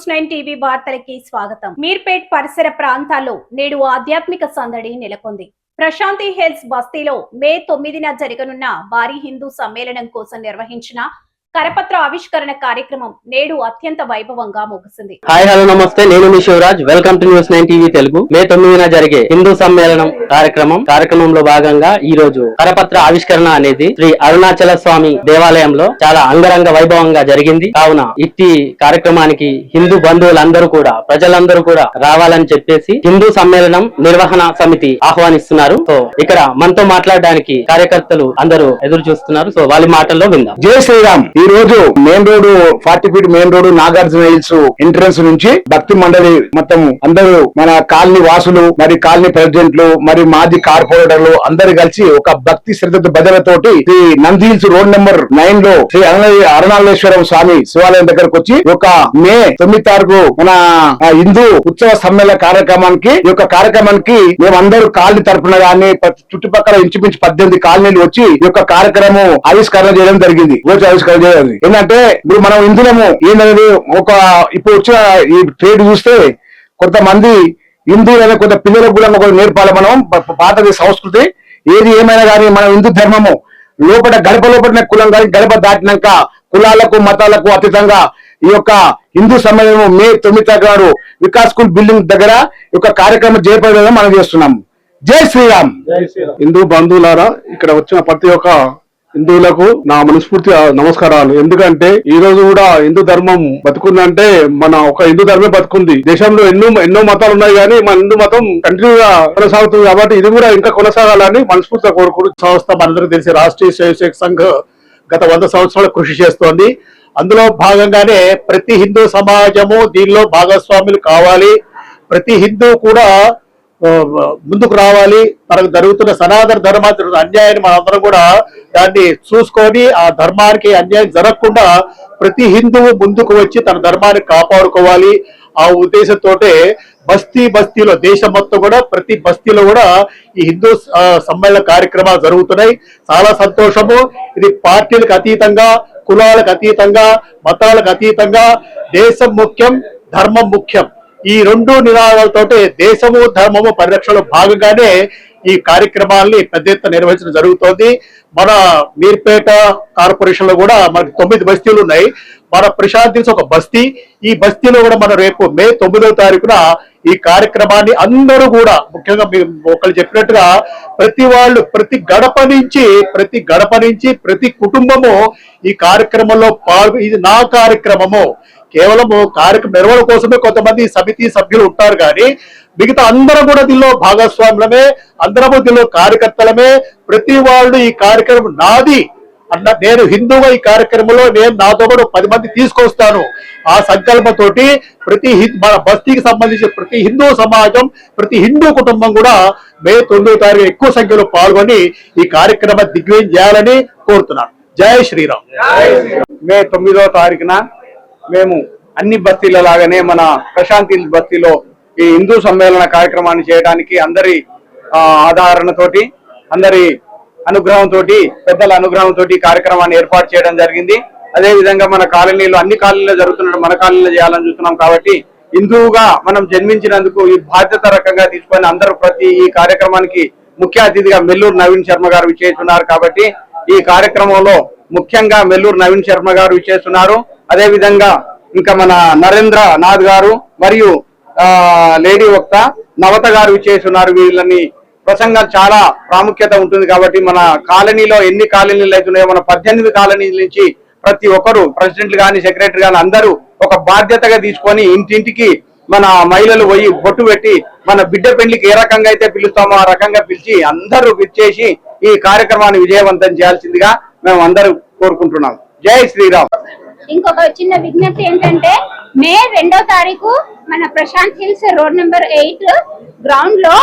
News 9 TV వార్తలకి స్వాగతం. మీర్పేట్ పరిసర ప్రాంతాల్లో నేడు ఆధ్యాత్మిక సందడి నెలకొంది. ప్రశాంతి హిల్స్ బస్తీలో మే 9న జరగనున్న భారీ హిందూ సమ్మేళనం కోసం నిర్వహించిన కరపత్ర ఆవిష్కరణ కార్యక్రమం నేడు అత్యంత వైభవంగా ముగిసింది. హాయ్ హలో నమస్తే, నేను మీ Shivaraj. Welcome to news 9 TV Telugu. May 9న జరిగే హిందూ సమ్మేళనం కార్యక్రమంలో భాగంగా ఈ రోజు కరపత్ర ఆవిష్కరణ అనేది శ్రీ అరుణాచల స్వామి దేవాలయంలో చాలా అంగరంగ వైభవంగా జరిగింది. కావున ఇట్టి కార్యక్రమానికి హిందూ బంధువులందరూ కూడా ప్రజలందరూ కూడా రావాలని చెప్పేసి హిందూ సమ్మేళనం నిర్వహణ సమితి ఆహ్వానిస్తున్నారు. సో ఇక్కడ మనతో మాట్లాడడానికి కార్యకర్తలు అందరూ ఎదురు చూస్తున్నారు. సో వాళ్ళ మాటల్లో విందాం. జై శ్రీరామ్. ఈ రోజు main road 40 feet main road Nagarjuna hills entrance నుంచి భక్తి మండలి మొత్తం అందరూ మన కాలనీ వాసులు మరి కాలనీ ప్రెసిడెంట్లు మరి మాజీ కార్పొరేటర్లు అందరు కలిసి ఒక భక్తి శ్రద్ధ భజనతోటి Shri Nandi hills road number 9 లో శ్రీ అరుణాచలేశ్వరం స్వామి శివాలయం దగ్గరకు వచ్చి ఒక మే 9 తారీఖు మన హిందూ ఉత్సవ సమ్మేళన కార్యక్రమానికి మేమందరూ కాలనీ తరపున గానీ చుట్టుపక్కల ఇంచుమించు 18 కాలనీలు వచ్చి ఈ యొక్క కార్యక్రమం ఆవిష్కరణ చేయడం జరిగింది. ఏంటంటే ఇప్పుడు మనం హిందువులము ఏంటనేది ఇప్పుడు వచ్చిన ఈ ట్రేడ్ చూస్తే కొంతమంది హిందువులైన కొంత పిల్లలకు కూడా నేర్పాలి. మనం పాతది సంస్కృతి ఏది ఏమైనా కానీ మన హిందూ ధర్మము గడప లోపల కులం కానీ గడప దాటినాక కులాలకు మతాలకు అతీతంగా ఈ యొక్క హిందూ సమ్మేళనం మే 9 తారీఖు వికాస్ స్కూల్ బిల్డింగ్ దగ్గర ఈ యొక్క కార్యక్రమం చేపట్టడం మనం చేస్తున్నాం. జై శ్రీరామ్. హిందూ బంధువులారా, ఇక్కడ వచ్చిన ప్రతి ఒక్క హిందువులకు నా మనస్ఫూర్తి నమస్కారాలు. ఎందుకంటే ఈ రోజు కూడా హిందూ ధర్మం బతుకుందంటే మన ఒక హిందూ ధర్మే బతుకుంది. దేశంలో ఎన్నో మతాలు ఉన్నాయి కానీ మన హిందూ మతం కంటిన్యూగా కొనసాగుతుంది. కాబట్టి ఇది కూడా ఇంకా కొనసాగాలని మనస్ఫూర్తిగా కోరుకుంటూ సంస్థ మనందరికీ తెలిసి రాష్ట్రీయ స్వయంసేవక్ సంఘ్ గత 100 సంవత్సరాలు కృషి చేస్తోంది. అందులో భాగంగానే ప్రతి హిందూ సమాజము దీనిలో భాగస్వాములు కావాలి. ప్రతి హిందూ కూడా ముందుకు రావాలి. మనకు జరుగుతున్న సనాతన ధర్మ అన్యాయాన్ని మనందరం కూడా దాన్ని చూసుకొని ఆ ధర్మానికి అన్యాయం జరగకుండా ప్రతి హిందువు ముందుకు వచ్చి తన ధర్మాన్ని కాపాడుకోవాలి. ఆ ఉద్దేశంతో బస్తీలో దేశం మొత్తం కూడా ప్రతి బస్తీలో కూడా ఈ హిందూ సమ్మేళన కార్యక్రమాలు జరుగుతున్నాయి. చాలా సంతోషము. ఇది పార్టీలకు అతీతంగా, కులాలకు అతీతంగా, మతాలకు అతీతంగా దేశం ముఖ్యం, ధర్మం ముఖ్యం. ఈ 2 నినాదాలతోటి దేశము ధర్మము పరిరక్షణలో భాగంగానే ఈ కార్యక్రమాల్ని పెద్ద ఎత్తున నిర్వహించడం జరుగుతోంది. మన మీర్పేట కార్పొరేషన్ లో కూడా మనకి 9 బస్తీలు ఉన్నాయి. మన ప్రశాంతి ఒక బస్తీ. ఈ బస్తీలో కూడా మనం రేపు మే 9వ తారీఖున ఈ కార్యక్రమాన్ని అందరూ కూడా ముఖ్యంగా ఒకళ్ళు చెప్పినట్టుగా ప్రతి వాళ్ళు ప్రతి గడప నుంచి ప్రతి కుటుంబము ఈ కార్యక్రమంలో ఇది నా కార్యక్రమము. కేవలం కార్యక్రమ నిర్వహణ కోసమే కొంతమంది సమితి సభ్యులు ఉంటారు కానీ మిగతా అందరూ కూడా దీనిలో భాగస్వాములమే, అందరము దీనిలో కార్యకర్తలమే. ప్రతి వాళ్ళు ఈ కార్యక్రమం నాది అన్న, నేను హిందువుగా ఈ కార్యక్రమంలో నేను నాతో కూడా 10 మంది తీసుకొస్తాను ఆ సంకల్పంతోటి మన బస్తీకి సంబంధించిన ప్రతి హిందూ సమాజం, ప్రతి హిందూ కుటుంబం కూడా మే 9వ తారీఖు ఎక్కువ సంఖ్యలో పాల్గొని ఈ కార్యక్రమం దిగ్విజయం చేయాలని కోరుతున్నాను. జై శ్రీరామ్. మే 9వ తారీఖున మేము అన్ని బస్తీల లాగానే మన ప్రశాంతి బస్తీలో ఈ హిందూ సమ్మేళన కార్యక్రమాన్ని చేయడానికి అందరి ఆధారణతోటి, అందరి అనుగ్రహంతో, పెద్దల అనుగ్రహంతో కార్యక్రమాన్ని ఏర్పాటు చేయడం జరిగింది. అదే విధంగా మన కాలనీలో అన్ని కాలనీలో జరుగుతున్న మన కాలనీలో చేయాలని చూస్తున్నాం. కాబట్టి హిందువుగా మనం జన్మించినందుకు ఈ బాధ్యత రకంగా తీసుకొని అందరూ ప్రతి ఈ కార్యక్రమానికి ముఖ్య అతిథిగా మెల్లూరు నవీన్ శర్మ గారు విచ్చేస్తున్నారు. కాబట్టి ఈ కార్యక్రమంలో ముఖ్యంగా మెల్లూరు నవీన్ శర్మ గారు విచ్చేస్తున్నారు. అదే విధంగా ఇంకా మన నరేంద్ర నాథ్ గారు మరియు లేడీ వక్త నవత గారు విచ్చేస్తున్నారు. వీళ్ళని ప్రసంగం చాలా ప్రాముఖ్యత ఉంటుంది. కాబట్టి మన కాలనీలో ఎన్ని కాలనీలు అవుతున్నాయో మన 18 కాలనీల నుంచి ప్రతి ఒక్కరు ప్రెసిడెంట్లు కానీ సెక్రటరీ కానీ అందరూ ఒక బాధ్యతగా తీసుకొని ఇంటింటికి మన మహిళలు పోయి బొట్టు పెట్టి మన బిడ్డ పెళ్లికి ఏ రకంగా అయితే పిలుస్తామో ఆ రకంగా పిలిచి అందరూ విచ్చేసి ఈ కార్యక్రమాన్ని విజయవంతం చేయాల్సిందిగా మేము అందరూ కోరుకుంటున్నాం. జై శ్రీరామ్. ఇంకొక చిన్న విజ్ఞప్తి ఏంటంటే మే 2వ తారీఖు మన Prashant hills road number 8 ground లో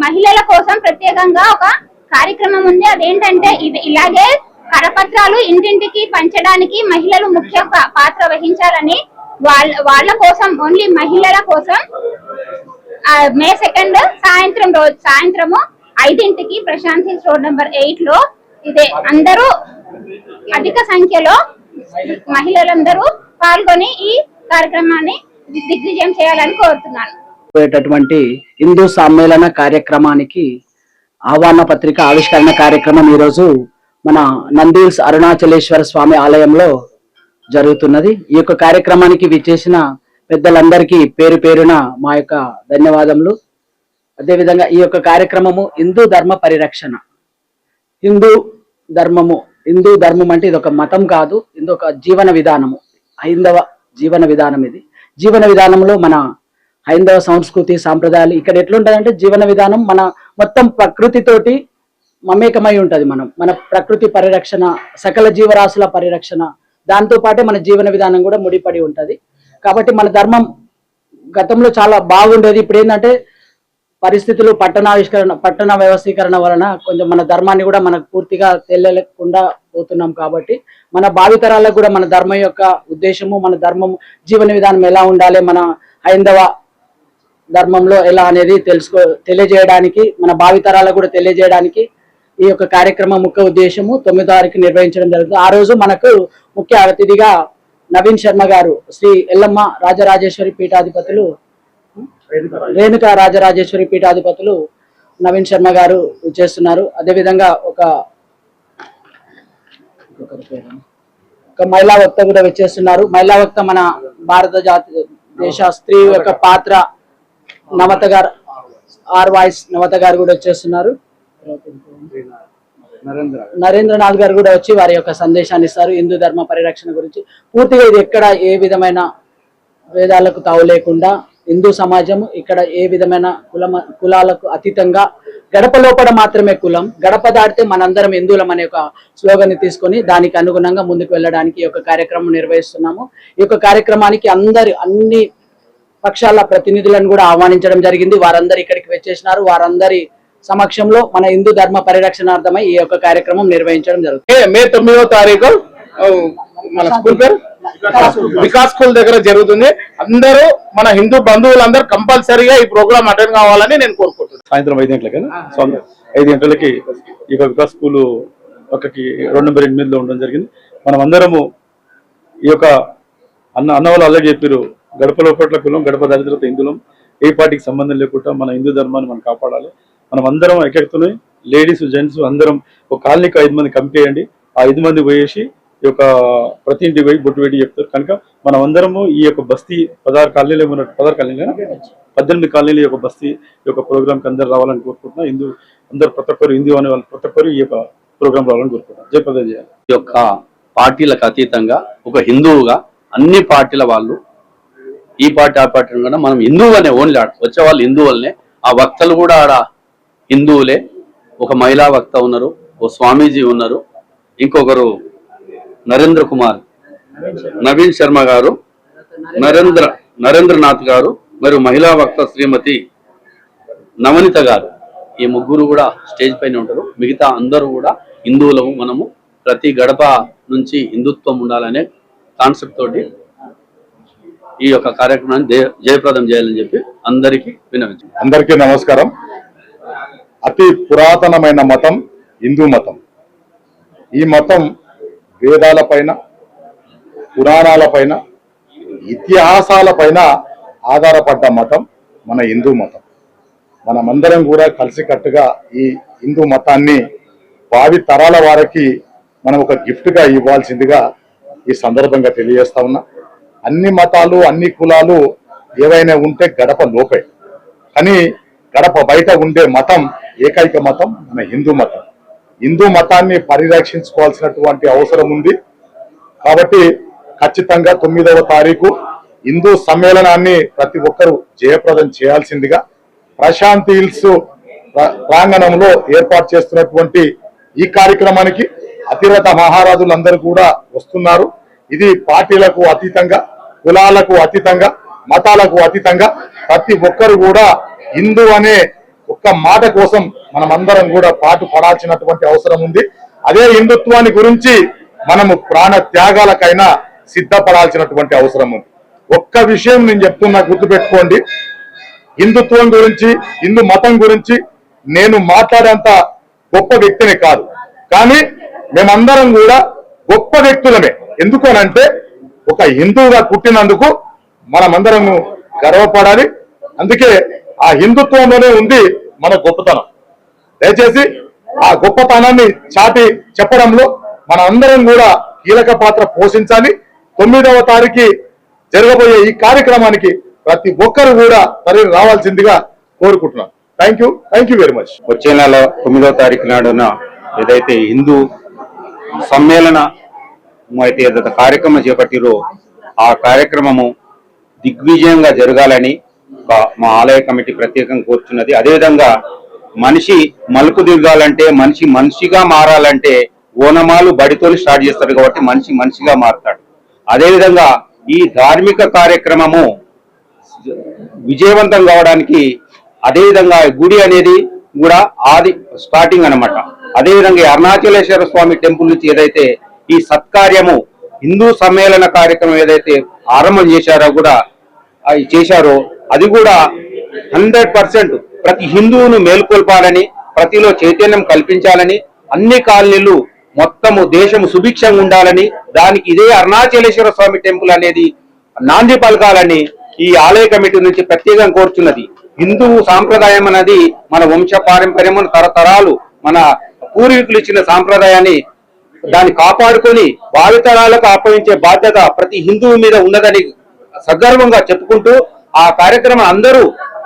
మహిళల కోసం ప్రత్యేకంగా ఒక కార్యక్రమం ఉంది. అదేంటంటే ఇలాగే కరపత్రాలు ఇంటింటికి పంచడానికి మహిళలు ముఖ్య పాత్ర వహించాలని వాళ్ళ కోసం, ఓన్లీ మహిళల కోసం మే 2 సాయంత్రము 5ంటికి ప్రశాంత్ హిల్స్ రోడ్ నెంబర్ 8 లో ఇదే అందరూ అధిక సంఖ్యలో మహిళలందరూ పాల్గొని ఈ కార్యక్రమాన్ని దిగ్విజయం చేయాలని కోరుతున్నాను. పోయేటటువంటి హిందూ సమ్మేళన కార్యక్రమానికి ఆహ్వాన పత్రిక ఆవిష్కరణ కార్యక్రమం ఈరోజు మన నందీల్స్ అరుణాచలేశ్వర స్వామి ఆలయంలో జరుగుతున్నది. ఈ యొక్క కార్యక్రమానికి విచ్చేసిన పెద్దలందరికీ పేరు పేరున మా యొక్క ధన్యవాదములు. అదేవిధంగా ఈ యొక్క కార్యక్రమము హిందూ ధర్మ పరిరక్షణ. హిందూ ధర్మం అంటే ఇది ఒక మతం కాదు, ఇది ఒక జీవన విధానము, హైందవ జీవన విధానం. ఇది జీవన విధానంలో మన హైందవ సంస్కృతి సాంప్రదాయాలు ఇక్కడ ఎట్లుంటదంటే జీవన విధానం మన మొత్తం ప్రకృతితోటి మమేకమై ఉంటది. మన ప్రకృతి పరిరక్షణ, సకల జీవరాశుల పరిరక్షణ, దాంతో పాటే మన జీవన విధానం కూడా ముడిపడి ఉంటది. కాబట్టి మన ధర్మం గతంలో చాలా బాగుండేది. ఇప్పుడు ఏంటంటే పరిస్థితులు పట్టణ వ్యవస్థీకరణ వలన కొంచెం మన ధర్మాన్ని కూడా మనకు పూర్తిగా తెలియకుండా పోతున్నాం. కాబట్టి మన భావితరాలకు కూడా మన ధర్మం యొక్క ఉద్దేశము, మన ధర్మం జీవన విధానం ఎలా ఉండాలి, మన హైందవ ధర్మంలో ఎలా అనేది తెలియజేయడానికి, మన భావితరాలకు కూడా తెలియజేయడానికి ఈ యొక్క కార్యక్రమం ముఖ్య ఉద్దేశము 9వ తారీఖు నిర్వహించడం జరుగుతుంది. ఆ రోజు మనకు ముఖ్య అతిథిగా నవీన్ శర్మ గారు, శ్రీ ఎల్లమ్మ రాజరాజేశ్వరి పీఠాధిపతులు, రేణుకా రాజరాజేశ్వరి పీఠాధిపతులు నవీన్ శర్మ గారు చేస్తున్నారు. అదేవిధంగా ఒక మహిళా వక్త కూడా వచ్చేస్తున్నారు. మహిళా వక్త మన భారత దేశ స్త్రీ యొక్క పాత్ర నవత గారు, వాయిస్ నవత గారు కూడా వచ్చేస్తున్నారు. నరేంద్రనాథ్ గారు కూడా వచ్చి వారి యొక్క సందేశాన్ని ఇస్తారు హిందూ ధర్మ పరిరక్షణ గురించి. పూర్తిగా ఇది ఎక్కడ ఏ విధమైన వేదాలకు తావు లేకుండా హిందూ సమాజం ఇక్కడ ఏ విధమైన కులాలకు అతీతంగా గడప లోపల మాత్రమే కులం, గడప దాటితే మనందరం హిందువులం అనే ఒక స్లోగన్ తీసుకొని దానికి అనుగుణంగా ముందుకు వెళ్ళడానికి ఈ యొక్క కార్యక్రమం నిర్వహిస్తున్నాము. ఈ యొక్క కార్యక్రమానికి అన్ని పక్షాల ప్రతినిధులను కూడా ఆహ్వానించడం జరిగింది. వారందరూ ఇక్కడికి వచ్చేసినారు. వారందరి సమక్షంలో మన హిందూ ధర్మ పరిరక్షణార్థమై ఈ యొక్క కార్యక్రమం నిర్వహించడం జరుగుతుంది. మే 9వ తారీఖు మన స్కూల్ పేరు వికాస్ స్కూల్ దగ్గర జరుగుతుంది. అందరూ మన హిందూ బంధువులందరూ కంపల్సరీగా ఈ ప్రోగ్రామ్ అటెండ్ కావాలని నేను కోరుకుంటున్నాను. సాయంత్రం 5 గంటలకి 5 గంటలకి ఈ వికాస్ స్కూల్ పక్కకి 2 నంబర్ 8లో ఉండడం జరిగింది. మనం అందరము ఈ యొక్క అన్న వాళ్ళు ఆల్రెడీ చెప్పారు, గడప లోపట్ల కులం, గడప దరిద్రత హిందువులం, ఏ పార్టీకి సంబంధం లేకుండా మన హిందూ ధర్మాన్ని మనం కాపాడాలి. మనం అందరం ఎక్కడితోనే లేడీస్ జెంట్స్ అందరం ఒక కాలనీకి 5 మంది కమిటీ చేయండి. ఆ 5 మంది పోయేసి ఈ యొక్క ప్రతి ఇంటి పోయి బొట్టు పెట్టి చెప్తారు. కనుక మనం అందరము ఈ యొక్క బస్తీ 18 కాలనీల యొక్క బస్తీ యొక్క ప్రోగ్రామ్కి అందరు రావాలని కోరుకుంటున్నా. అందరూ ప్రతి ఒక్కరు హిందూ అనే వాళ్ళు ప్రతి ఒక్కరు ఈ యొక్క ప్రోగ్రామ్ రావాలని కోరుకుంటున్నాను. జయప్రదం చేయాలి. ఈ యొక్క పార్టీలకు అతీతంగా ఒక హిందువుగా అన్ని పార్టీల వాళ్ళు ఈ పార్టీ ఆ పార్టీ కూడా మనం హిందువులనే ఓన్లీ వచ్చే వాళ్ళు హిందువులనే. ఆ వక్తలు కూడా ఆడ హిందువులే. ఒక మహిళా వక్త ఉన్నారు, ఓ స్వామీజీ ఉన్నారు, ఇంకొకరు నరేంద్ర కుమార్, నవీన్ శర్మ గారు, నరేంద్రనాథ్ గారు, మరియు మహిళా వక్త శ్రీమతి నవనిత గారు. ఈ ముగ్గురు కూడా స్టేజ్ పైన ఉంటారు. మిగతా అందరూ కూడా హిందువులము. మనము ప్రతి గడప నుంచి హిందుత్వం ఉండాలనే కాన్సెప్ట్ తోటి ఈ యొక్క కార్యక్రమాన్ని జయప్రదం చేయాలని చెప్పి అందరికీ విన్నవించారు. అందరికీ నమస్కారం. అతి పురాతనమైన మతం హిందూ మతం. ఈ మతం వేదాలపైన, పురాణాలపైన, ఇతిహాసాలపైన ఆధారపడ్డ మతం మన హిందూ మతం. మనమందరం కూడా కలిసికట్టుగా ఈ హిందూ మతాన్ని భావి తరాల వారికి మనం ఒక గిఫ్ట్గా ఇవ్వాల్సిందిగా ఈ సందర్భంగా తెలియజేస్తా ఉన్నా. అన్ని మతాలు, అన్ని కులాలు ఏవైనా ఉంటే గడప లోపే, కానీ గడప బయట ఉండే మతం ఏకైక మతం మన హిందూ మతం. హిందూ మతాన్ని పరిరక్షించుకోవాల్సినటువంటి అవసరం ఉంది. కాబట్టి ఖచ్చితంగా 9వ తారీఖు హిందూ సమ్మేళనాన్ని ప్రతి ఒక్కరూ జయప్రదం చేయాల్సిందిగా ప్రశాంత్ హిల్స్ ప్రాంగణంలో ఏర్పాటు చేస్తున్నటువంటి ఈ కార్యక్రమానికి అతిరథ మహారాజులందరూ కూడా వస్తున్నారు. ఇది పార్టీలకు అతీతంగా, కులాలకు అతీతంగా, మతాలకు అతీతంగా ప్రతి ఒక్కరు కూడా హిందూ అనే ఒక్క మాట కోసం మనమందరం కూడా పాటు పడాల్సినటువంటి అవసరం ఉంది. అదే హిందుత్వాన్ని గురించి మనము ప్రాణ త్యాగాలకైనా సిద్ధపడాల్సినటువంటి అవసరం ఉంది. ఒక్క విషయం నేను చెప్తున్నా, గుర్తుపెట్టుకోండి. హిందుత్వం గురించి, హిందూ మతం గురించి నేను మాట్లాడేంత గొప్ప వ్యక్తిని కాదు, కానీ మేమందరం కూడా గొప్ప వ్యక్తులమే. ఎందుకు అనంటే ఒక హిందువుగా పుట్టినందుకు మనమందరం గర్వపడాలి. అందుకే ఆ హిందుత్వంలోనే ఉంది మన గొప్పతనం. దయచేసి ఆ గొప్పతనాన్ని చాటి చెప్పడంలో మన అందరం కూడా కీలక పాత్ర పోషించాలి. 9వ తారీఖు జరగబోయే ఈ కార్యక్రమానికి ప్రతి ఒక్కరు కూడా తరలి రావాల్సిందిగా కోరుకుంటున్నాను. Thank you very much. వచ్చే నెల 9వ తారీఖు నాడున ఏదైతే హిందూ సమ్మేళన అయితే ఏదైతే కార్యక్రమం చేపట్టిరో ఆ కార్యక్రమము దిగ్విజయంగా జరగాలని మా ఆలయ కమిటీ ప్రత్యేకంగా కోరుచున్నది. అదేవిధంగా మనిషి మలుపు దిగాలంటే, మనిషిగా మారాలంటే ఓనమాలు బడితోని స్టార్ట్ చేస్తారు కాబట్టి మనిషిగా మారుతాడు. అదేవిధంగా ఈ ధార్మిక కార్యక్రమము విజయవంతం కావడానికి అదేవిధంగా గుడి అనేది కూడా ఆది స్టార్టింగ్ అన్నమాట. అదేవిధంగా అరుణాచలేశ్వర స్వామి టెంపుల్ నుంచి ఏదైతే ఈ సత్కార్యము హిందూ సమ్మేళన కార్యక్రమం ఏదైతే ఆరంభం చేశారో అది కూడా 100% ప్రతి హిందువును మేల్కొల్పాలని, ప్రతిలో చైతన్యం కల్పించాలని, అన్ని కాలనీలు మొత్తము దేశము సుభిక్షంగా ఉండాలని, దానికి ఇదే అరుణాచలేశ్వర స్వామి టెంపుల్ అనేది నాంది పలకాలని ఈ ఆలయ కమిటీ నుంచి ప్రత్యేకంగా కోరుచున్నది. హిందూ సాంప్రదాయం అనేది మన వంశ పారంపర్యం, తరతరాలు మన పూర్వీకులు ఇచ్చిన సాంప్రదాయాన్ని దాన్ని కాపాడుకొని భావితరాలకు అప్పగించే బాధ్యత ప్రతి హిందువు మీద ఉన్నదని సగర్వంగా చెప్పుకుంటూ ఆ కార్యక్రమం అందరూ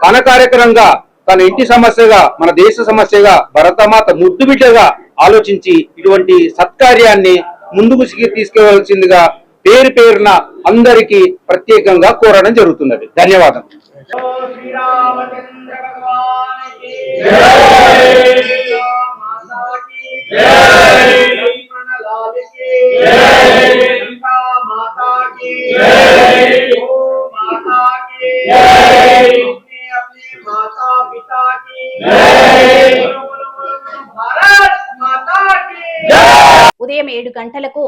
తన కార్యక్రమంగా, తన ఇంటి సమస్యగా, మన దేశ సమస్యగా, భరతమాత ముద్దు బిడ్డగా ఆలోచించి ఇటువంటి సత్కార్యాన్ని ముందుకు తీసుకెళ్లవలసిందిగా పేరున అందరికీ ప్రత్యేకంగా కోరడం జరుగుతున్నది. ధన్యవాదం. ఉదయం 7 గంటలకు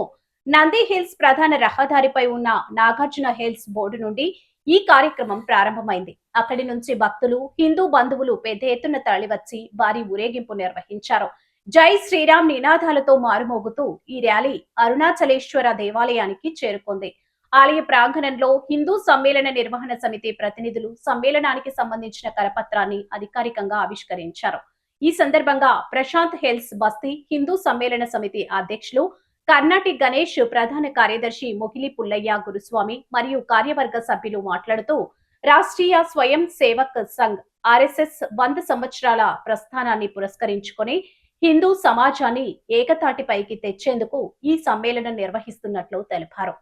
నంది హిల్స్ ప్రధాన రహదారిపై ఉన్న నాగార్జున హిల్స్ బోర్డు నుండి ఈ కార్యక్రమం ప్రారంభమైంది. అక్కడి నుంచి భక్తులు, హిందూ బంధువులు పెద్ద ఎత్తున తరలివచ్చి భారీ ఊరేగింపు నిర్వహించారు. జై శ్రీరామ్ నినాదాలతో మారుమోగుతూ ఈ ర్యాలీ అరుణాచలేశ్వర దేవాలయానికి చేరుకుంది. ఆలయ ప్రాంగణంలో హిందూ సమ్మేళన నిర్వహణ సమితి ప్రతినిధులు సమ్మేళనానికి సంబంధించిన కరపత్రాన్ని అధికారికంగా ఆవిష్కరించారు. ఈ సందర్భంగా ప్రశాంత్ హిల్స్ బస్తీ హిందూ సమ్మేళన సమితి అధ్యక్షులు కర్ణాటి గణేష్, ప్రధాన కార్యదర్శి మొగిలి పుల్లయ్య గురుస్వామి మరియు కార్యవర్గ సభ్యులు మాట్లాడుతూ రాష్ట్రీయ స్వయం సేవక్ సంఘ్ ఆర్ఎస్ఎస్ 100 సంవత్సరాల ప్రస్థానాన్ని పురస్కరించుకొని హిందూ సమాజాన్ని ఏకతాటిపైకి తెచ్చేందుకు ఈ సమ్మేళనం నిర్వహిస్తున్నట్లు తెలిపారు.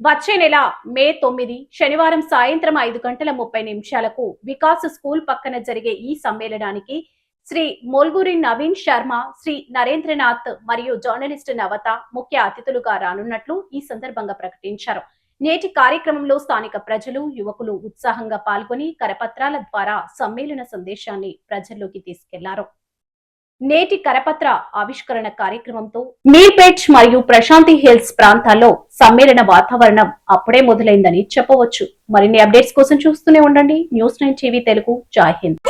వచ్చే నెల మే 9 శనివారం సాయంత్రం 5:30 వికాస్ స్కూల్ పక్కన జరిగే ఈ సమ్మేళనానికి శ్రీ మోల్గురి నవీన్ శర్మ, శ్రీ నరేంద్రనాథ్ మరియు జర్నలిస్ట్ నవత ముఖ్య అతిథులుగా రానున్నట్లు ఈ సందర్భంగా ప్రకటించారు. నేటి కార్యక్రమంలో స్థానిక ప్రజలు, యువకులు ఉత్సాహంగా పాల్గొని కరపత్రాల ద్వారా సమ్మేళన సందేశాన్ని ప్రజల్లోకి తీసుకెళ్లారు. నేటి కరపత్ర ఆవిష్కరణ కార్యక్రమంతో మీర్పేట్ మరియు ప్రశాంతి హిల్స్ ప్రాంతాల్లో సమ్మేళన వాతావరణం అప్పుడే మొదలైందని చెప్పవచ్చు. మరిన్ని అప్డేట్స్ కోసం చూస్తూనే ఉండండి న్యూస్ 9 టీవీ తెలుగు. జై హింద్.